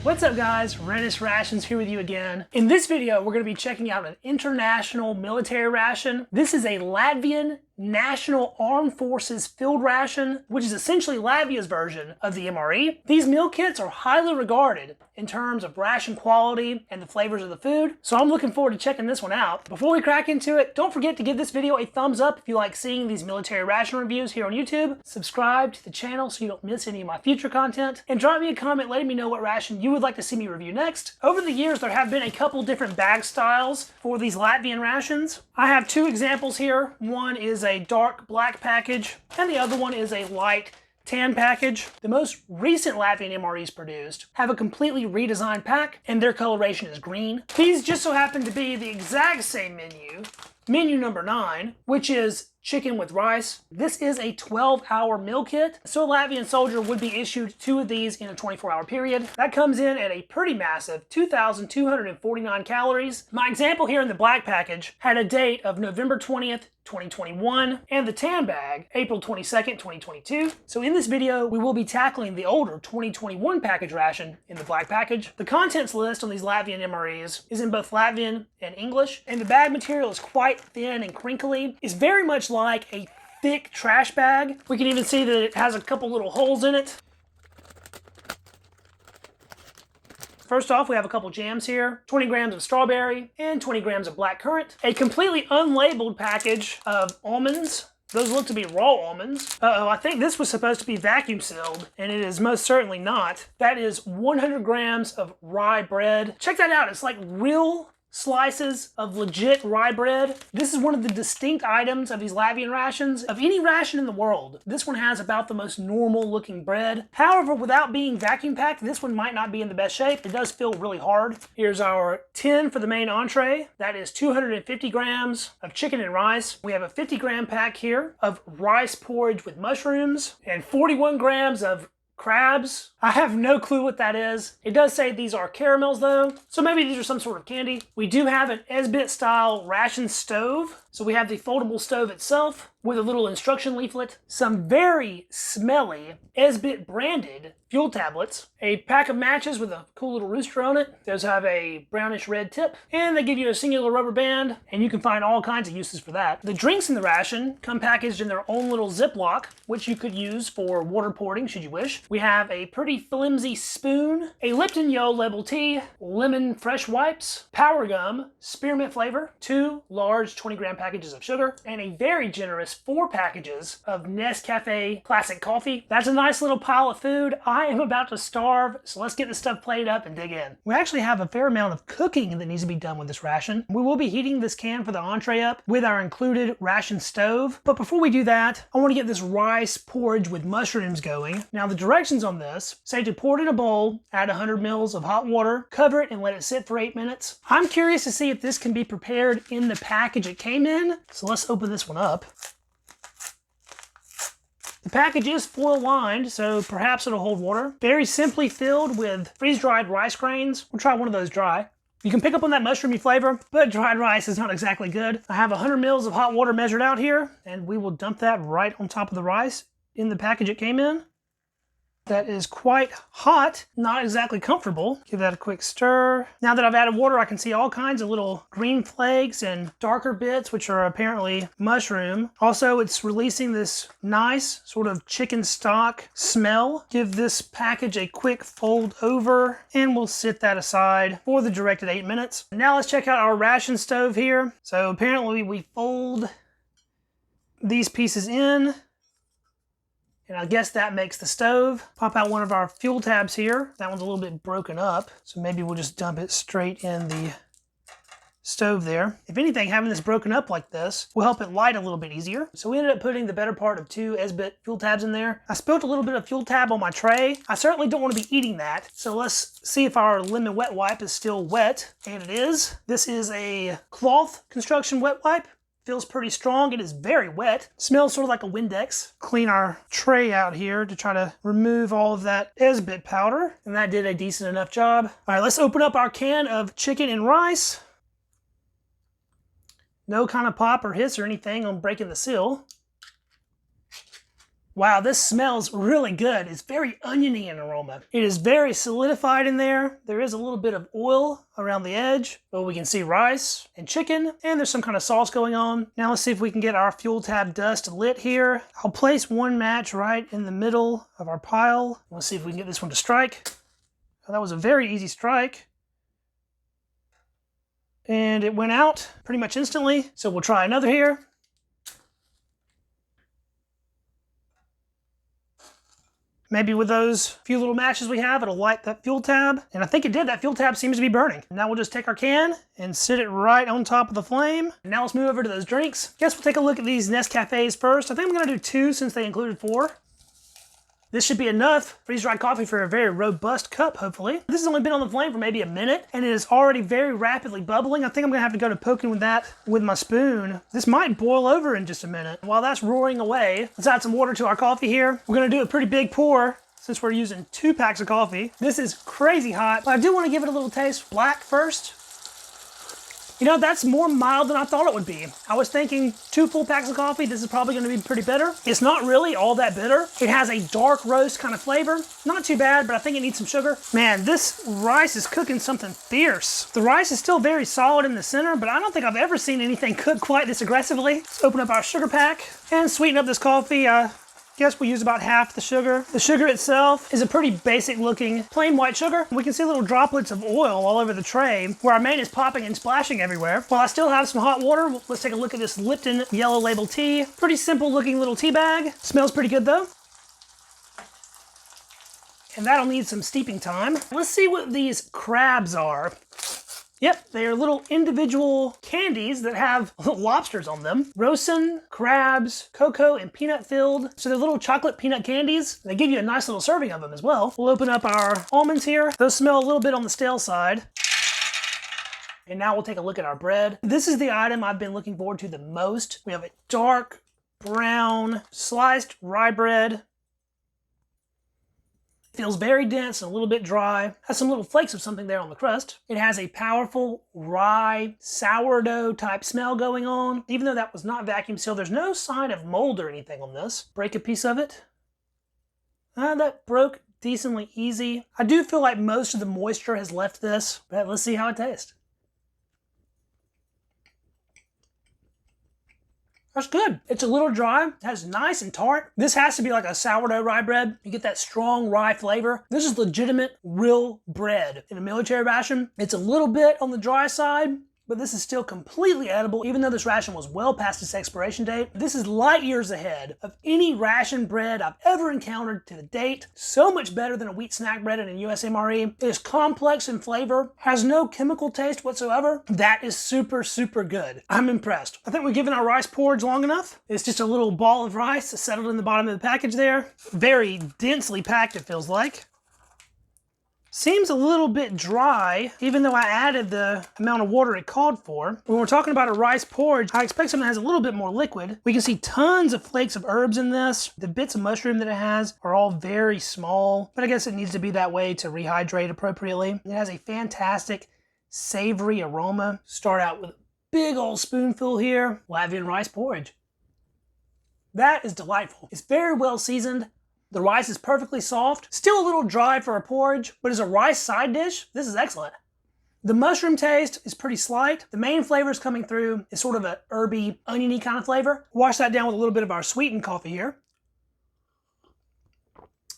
What's up guys, Readiness Rations here with you again. In this video, we're going to be checking out an international military ration. This is a Latvian National Armed Forces field ration, which is essentially Latvia's version of the MRE. These meal kits are highly regarded in terms of ration quality and the flavors of the food, so I'm looking forward to checking this one out. Before we crack into it, don't forget to give this video a thumbs up if you like seeing these military ration reviews here on YouTube. Subscribe to the channel so you don't miss any of my future content, and drop me a comment letting me know what ration you would like to see me review next. Over the years, there have been a couple different bag styles for these Latvian rations. I have two examples here. One is a dark black package, and the other one is a light tan package. The most recent Latvian MREs produced have a completely redesigned pack, and their coloration is green. These just so happen to be the exact same menu number 9, which is chicken with rice. This is a 12-hour meal kit, so a Latvian soldier would be issued 2 of these in a 24-hour period. That comes in at a pretty massive 2,249 calories. My example here in the black package had a date of November 20th, 2021, and the tan bag, April 22nd, 2022. So in this video, we will be tackling the older 2021 package ration in the black package. The contents list on these Latvian MREs is in both Latvian and English, and the bag material is quite thin and crinkly. It's very much like a thick trash bag. We can even see that it has a couple little holes in it. First off, we have a couple jams here, 20 grams of strawberry and 20 grams of black currant. A completely unlabeled package of almonds. Those look to be raw almonds. Uh-oh, I think this was supposed to be vacuum sealed, and it is most certainly not. That is 100 grams of rye bread. Check that out, it's like real slices of legit rye bread. This is one of the distinct items of these Latvian rations. Of any ration in the world, this one has about the most normal looking bread. However, without being vacuum packed, this one might not be in the best shape. It does feel really hard. Here's our tin for the main entree. That is 250 grams of chicken and rice. We have a 50-gram pack here of rice porridge with mushrooms and 41 grams of crabs. I have no clue what that is. It does say these are caramels though, so maybe these are some sort of candy. We do have an esbit style ration stove. So we have the foldable stove itself with a little instruction leaflet, some very smelly esbit branded fuel tablets, a pack of matches with a cool little rooster on it. Those have a brownish red tip, and they give you a singular rubber band, and you can find all kinds of uses for that. The drinks in the ration come packaged in their own little Ziploc, which you could use for water porting should you wish. We have a pretty flimsy spoon, a Lipton Yo Level Tea, lemon fresh wipes, power gum, spearmint flavor, 2 large 20-gram packages of sugar, and a very generous 4 packages of Nescafe classic coffee. That's a nice little pile of food. I am about to starve, so let's get this stuff plated up and dig in. We actually have a fair amount of cooking that needs to be done with this ration. We will be heating this can for the entree up with our included ration stove. But before we do that, I want to get this rice porridge with mushrooms going. Now the directions on this say to pour it in a bowl, add 100 mils of hot water, cover it and let it sit for 8 minutes. I'm curious to see if this can be prepared in the package it came in. So let's open this one up. The package is foil lined, so perhaps it'll hold water. Very simply filled with freeze-dried rice grains. We'll try one of those dry. You can pick up on that mushroomy flavor, but dried rice is not exactly good. I have 100 mils of hot water measured out here, and we will dump that right on top of the rice in the package it came in. That is quite hot, not exactly comfortable. Give that a quick stir. Now that I've added water, I can see all kinds of little green flakes and darker bits, which are apparently mushroom. Also, it's releasing this nice sort of chicken stock smell. Give this package a quick fold over, and we'll sit that aside for the directed 8 minutes. Now let's check out our ration stove here. So apparently we fold these pieces in, and I guess that makes the stove. Pop out one of our fuel tabs here. That one's a little bit broken up, so maybe we'll just dump it straight in the stove there. If anything, having this broken up like this will help it light a little bit easier. So we ended up putting the better part of 2 esbit fuel tabs in there. I spilled a little bit of fuel tab on my tray. I certainly don't want to be eating that. So let's see if our lemon wet wipe is still wet, and it is. This is a cloth construction wet wipe. Feels pretty strong. It is very wet. Smells sort of like a Windex. Clean our tray out here to try to remove all of that esbit powder, and that did a decent enough job. All right, let's open up our can of chicken and rice. No kind of pop or hiss or anything on breaking the seal. Wow, this smells really good. It's very oniony in aroma. It is very solidified in there. There is a little bit of oil around the edge, but we can see rice and chicken, and there's some kind of sauce going on. Now let's see if we can get our fuel tab dust lit here. I'll place one match right in the middle of our pile. Let's see if we can get this one to strike. Oh, that was a very easy strike. And it went out pretty much instantly, so we'll try another here. Maybe with those few little matches we have, it'll light that fuel tab. And I think it did. That fuel tab seems to be burning. Now we'll just take our can and sit it right on top of the flame. And now let's move over to those drinks. Guess we'll take a look at these Nescafes first. I think I'm gonna do 2 since they included 4. This should be enough freeze-dried coffee for a very robust cup, hopefully. This has only been on the flame for maybe a minute, and it is already very rapidly bubbling. I think I'm gonna have to go to poking with that with my spoon. This might boil over in just a minute. While that's roaring away, let's add some water to our coffee here. We're gonna do a pretty big pour since we're using 2 packs of coffee. This is crazy hot, but I do wanna give it a little taste. Black first. You know, that's more mild than I thought it would be. I was thinking 2 full packs of coffee, this is probably gonna be pretty bitter. It's not really all that bitter. It has a dark roast kind of flavor. Not too bad, but I think it needs some sugar. Man, this rice is cooking something fierce. The rice is still very solid in the center, but I don't think I've ever seen anything cook quite this aggressively. Let's open up our sugar pack and sweeten up this coffee. Guess we use about half the sugar. The sugar itself is a pretty basic looking plain white sugar. We can see little droplets of oil all over the tray where our mane is popping and splashing everywhere. While I still have some hot water, let's take a look at this Lipton yellow label tea. Pretty simple looking little tea bag. Smells pretty good though. And that'll need some steeping time. Let's see what these crabs are. Yep, they are little individual candies that have lobsters on them. Rosin, crabs, cocoa, and peanut filled. So they're little chocolate peanut candies. They give you a nice little serving of them as well. We'll open up our almonds here. Those smell a little bit on the stale side. And now we'll take a look at our bread. This is the item I've been looking forward to the most. We have a dark brown sliced rye bread. Feels very dense and a little bit dry. Has some little flakes of something there on the crust. It has a powerful rye sourdough type smell going on. Even though that was not vacuum sealed, there's no sign of mold or anything on this. Break a piece of it. That broke decently easy. I do feel like most of the moisture has left this, but let's see how it tastes. That's good. It's a little dry. It has nice and tart. This has to be like a sourdough rye bread. You get that strong rye flavor. This is legitimate, real bread in a military ration. It's a little bit on the dry side, but this is still completely edible, even though this ration was well past its expiration date. This is light years ahead of any ration bread I've ever encountered to the date. So much better than a wheat snack bread in a US MRE. It is complex in flavor, has no chemical taste whatsoever. That is super, super good. I'm impressed. I think we've given our rice porridge long enough. It's just a little ball of rice settled in the bottom of the package there. Very densely packed, it feels like. Seems a little bit dry, even though I added the amount of water it called for. When we're talking about a rice porridge, I expect something that has a little bit more liquid. We can see tons of flakes of herbs in this. The bits of mushroom that it has are all very small, but I guess it needs to be that way to rehydrate appropriately. It has a fantastic savory aroma. Start out with a big old spoonful here. Latvian rice porridge. That is delightful. It's very well seasoned. The rice is perfectly soft, still a little dry for a porridge, but as a rice side dish, this is excellent. The mushroom taste is pretty slight. The main flavors coming through is sort of a herby, oniony kind of flavor. Wash that down with a little bit of our sweetened coffee here.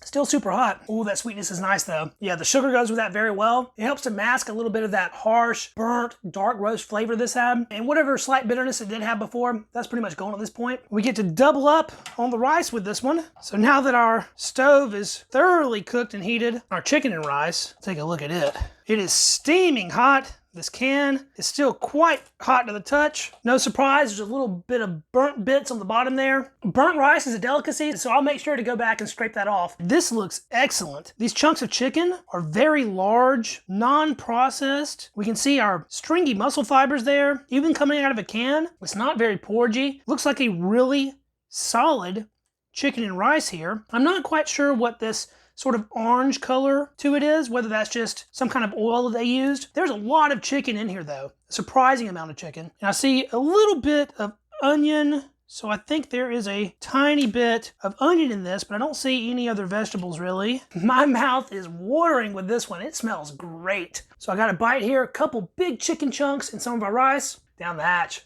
Still super hot. Ooh, that sweetness is nice though. Yeah, the sugar goes with that very well. It helps to mask a little bit of that harsh, burnt, dark roast flavor this had. And whatever slight bitterness it did have before, that's pretty much gone at this point. We get to double up on the rice with this one. So now that our stove is thoroughly cooked and heated, our chicken and rice, take a look at it. It is steaming hot. This can is still quite hot to the touch. No surprise, there's a little bit of burnt bits on the bottom there. Burnt rice is a delicacy, so I'll make sure to go back and scrape that off. This looks excellent. These chunks of chicken are very large, non-processed. We can see our stringy muscle fibers there, even coming out of a can. It's not very porridgey. Looks like a really solid chicken and rice here. I'm not quite sure what this sort of orange color to it is, whether that's just some kind of oil that they used. There's a lot of chicken in here though, a surprising amount of chicken. And I see a little bit of onion So I think there is a tiny bit of onion in this, but I don't see any other vegetables really. My mouth is watering with this one. It smells great. So I got a bite here, a couple big chicken chunks and some of our rice down the hatch.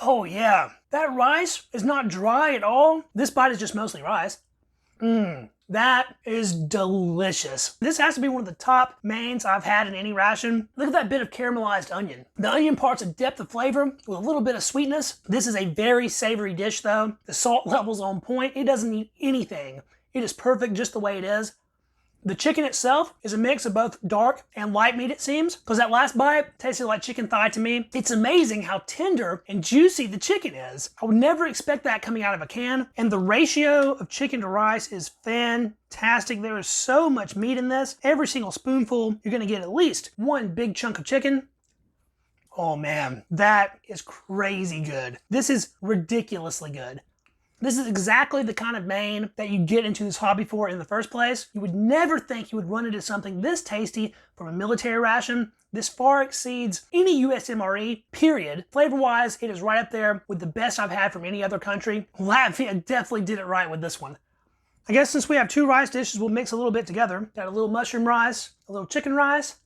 Oh yeah, that rice is not dry at all. This bite is just mostly rice. That is delicious. This has to be one of the top mains I've had in any ration. Look at that bit of caramelized onion. The onion part's a depth of flavor with a little bit of sweetness. This is a very savory dish though. The salt level's on point. It doesn't need anything. It is perfect just the way it is. The chicken itself is a mix of both dark and light meat, it seems, because that last bite tasted like chicken thigh to me. It's amazing how tender and juicy the chicken is. I would never expect that coming out of a can, and the ratio of chicken to rice is fantastic. There is so much meat in this. Every single spoonful, you're gonna get at least one big chunk of chicken. Oh man, that is crazy good. This is ridiculously good. This is exactly the kind of main that you get into this hobby for in the first place. You would never think you would run into something this tasty from a military ration. This far exceeds any US MRE, period. Flavor-wise, it is right up there with the best I've had from any other country. Latvia definitely did it right with this one. I guess since we have two rice dishes, we'll mix a little bit together. Got a little mushroom rice, a little chicken rice.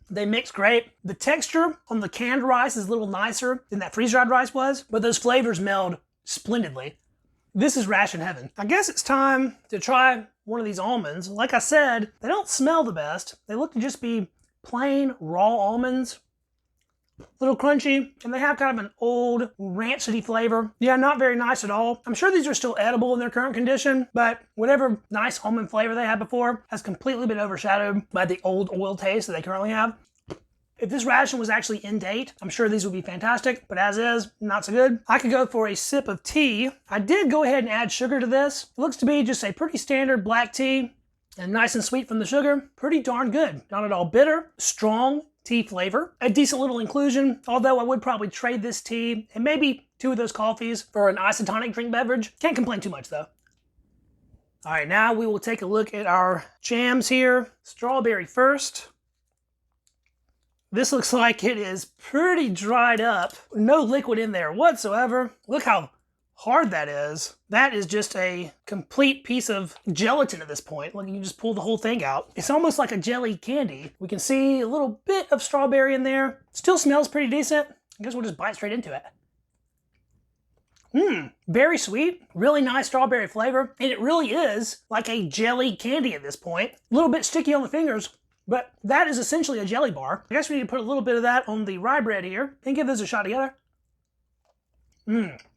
They mix great. The texture on the canned rice is a little nicer than that freeze-dried rice was, but those flavors meld splendidly. This is ration heaven. I guess it's time to try one of these almonds. Like I said, they don't smell the best. They look to just be plain raw almonds. A little crunchy, and they have kind of an old rancidy flavor. Yeah, not very nice at all. I'm sure these are still edible in their current condition, but whatever nice almond flavor they had before has completely been overshadowed by the old oil taste that they currently have. If this ration was actually in date, I'm sure these would be fantastic, but as is, not so good. I could go for a sip of tea. I did go ahead and add sugar to this. It looks to be just a pretty standard black tea, and nice and sweet from the sugar. Pretty darn good. Not at all bitter, strong tea flavor. A decent little inclusion, although I would probably trade this tea and maybe two of those coffees for an isotonic drink beverage. Can't complain too much though. All right, now we will take a look at our jams here. Strawberry first. This looks like it is pretty dried up. No liquid in there whatsoever. Look how hard that is. That is just a complete piece of gelatin at this point. Look, you can just pull the whole thing out. It's almost like a jelly candy. We can see a little bit of strawberry in there. Still smells pretty decent. I guess we'll just bite straight into it. Very sweet, really nice strawberry flavor. And it really is like a jelly candy at this point. A little bit sticky on the fingers, but that is essentially a jelly bar. I guess we need to put a little bit of that on the rye bread here and give those a shot together.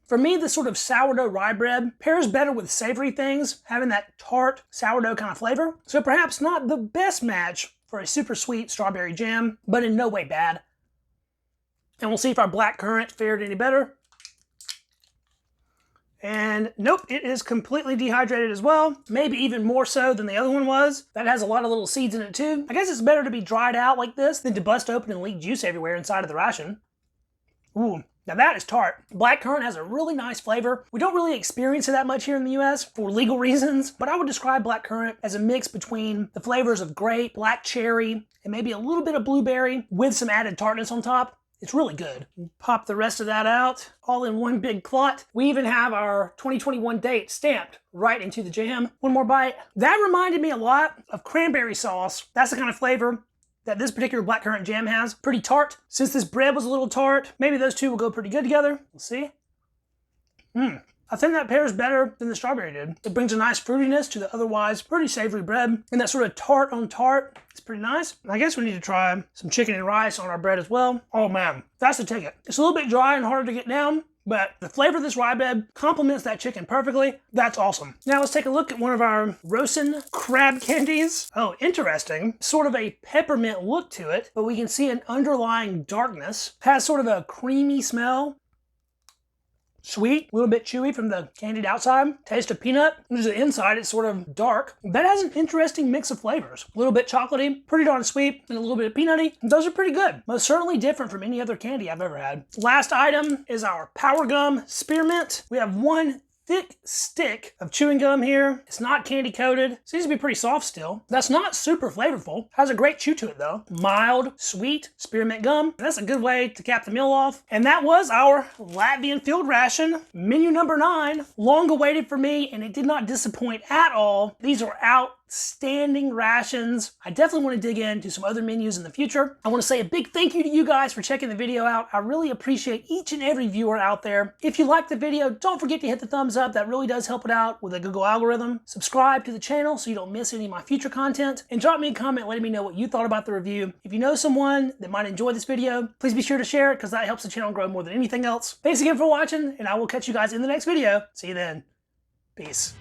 For me, this sort of sourdough rye bread pairs better with savory things, having that tart sourdough kind of flavor. So perhaps not the best match for a super sweet strawberry jam, but in no way bad. And we'll see if our black currant fared any better. And nope, it is completely dehydrated as well. Maybe even more so than the other one was. That has a lot of little seeds in it too. I guess it's better to be dried out like this than to bust open and leak juice everywhere inside of the ration. Ooh, now that is tart. Black currant has a really nice flavor. We don't really experience it that much here in the US for legal reasons, but I would describe black currant as a mix between the flavors of grape, black cherry, and maybe a little bit of blueberry with some added tartness on top. It's really good. Pop the rest of that out, all in one big clot. We even have our 2021 date stamped right into the jam. One more bite. That reminded me a lot of cranberry sauce. That's the kind of flavor that this particular blackcurrant jam has. Pretty tart. Since this bread was a little tart, maybe those two will go pretty good together. We'll see. I think that pairs better than the strawberry did. It brings a nice fruitiness to the otherwise pretty savory bread. And that sort of tart on tart is pretty nice. I guess we need to try some chicken and rice on our bread as well. Oh man, that's the ticket. It's a little bit dry and harder to get down, but the flavor of this rye bread complements that chicken perfectly. That's awesome. Now let's take a look at one of our Ration crab candies. Oh, interesting. Sort of a peppermint look to it, but we can see an underlying darkness. Has sort of a creamy smell. Sweet, a little bit chewy from the candied outside. Taste of peanut. The inside, it's sort of dark. That has an interesting mix of flavors. A little bit chocolatey, pretty darn sweet, and a little bit of peanutty. Those are pretty good. Most certainly different from any other candy I've ever had. Last item is our Power Gum Spearmint. We have one thick stick of chewing gum here. It's not candy coated. Seems to be pretty soft still. That's not super flavorful. Has a great chew to it though. Mild, sweet, spearmint gum. And that's a good way to cap the meal off. And that was our Latvian field ration, menu number 9. Long awaited for me, and it did not disappoint at all. These are outstanding rations. I definitely want to dig into some other menus in the future. I want to say a big thank you to you guys for checking the video out. I really appreciate each and every viewer out there. If you liked the video, don't forget to hit the thumbs up. That really does help it out with the Google algorithm. Subscribe to the channel so you don't miss any of my future content. And drop me a comment letting me know what you thought about the review. If you know someone that might enjoy this video, please be sure to share it because that helps the channel grow more than anything else. Thanks again for watching, and I will catch you guys in the next video. See you then. Peace.